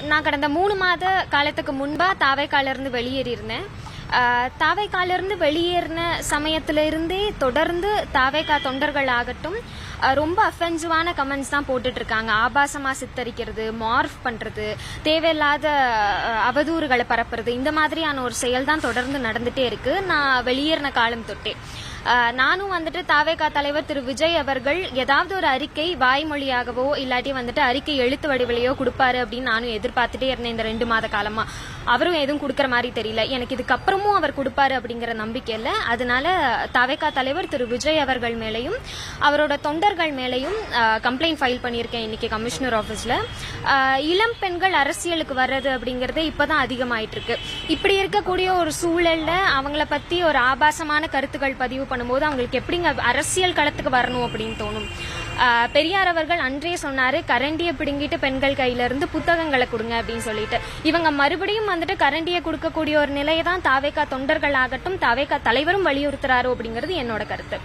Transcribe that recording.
நான் கடந்த 3 மாத காலத்துக்கு முன்பா தாவேக்கால இருந்து வெளியேறியிருந்தேன். தாவேக்கால இருந்து வெளியேறின சமயத்துல இருந்தே தொடர்ந்து தாவேக்கா தொண்டர்கள் ஆகட்டும் ரொம்ப அஃபென்சிவான கமெண்ட்ஸ் தான் போட்டுட்டு இருக்காங்க. ஆபாசமா சித்தரிக்கிறது, மார்ஃப் பண்றது, தேவையில்லாத அவதூறுகளை பரப்புறது, இந்த மாதிரியான ஒரு செயல் தான் தொடர்ந்து நடந்துட்டே இருக்கு. நான் வெளியேறின காலம் தொட்டே நானும் வந்துட்டு தாவேகா தலைவர் திரு விஜய் அவர்கள் ஏதாவது ஒரு அறிக்கை வாய்மொழியாகவோ இல்லாட்டி வந்துட்டு அறிக்கை எழுத்து வடிவிலையோ கொடுப்பாரு அப்படின்னு நானும் எதிர்பார்த்துட்டே இருந்தேன். இந்த 2 மாத காலமா அவரும் எதுவும் கொடுக்கற மாதிரி தெரியல. எனக்கு இதுக்கப்புறமும் அவர் கொடுப்பாரு அப்படிங்கிற நம்பிக்கை இல்லை. அதனால தாவேகா தலைவர் திரு விஜய் அவர்கள் மேலையும் அவரோட தொண்டர்கள் மேலையும் கம்ப்ளைண்ட் ஃபைல் பண்ணியிருக்கேன் இன்னைக்கு கமிஷனர் ஆஃபீஸ்ல. இளம் பெண்கள் அரசியலுக்கு வர்றது அப்படிங்கறது இப்பதான் அதிகமாயிட்டு இருக்கு. இப்படி இருக்கக்கூடிய ஒரு சூழல்ல அவங்கள பத்தி ஒரு ஆபாசமான கருத்துக்கள் பதிவு பண்ணும்போது அவங்களுக்கு எப்படிங்க அரசியல் களத்துக்கு வரணும் அப்படின்னு தோணும். பெரியார் அவர்கள் அன்றே சொன்னாரு, கரண்டியை பிடுங்கிட்டு பெண்கள் கையில இருந்து புத்தகங்களை கொடுங்க அப்படின்னு சொல்லிட்டு. இவங்க மறுபடியும் வந்துட்டு கரண்டியை கொடுக்கக்கூடிய ஒரு நிலையை தான் தாவேகா தொண்டர்கள் ஆகட்டும் தாவேகா தலைவரும் வலியுறுத்துறாரோ அப்படிங்கிறது என்னோட கருத்து.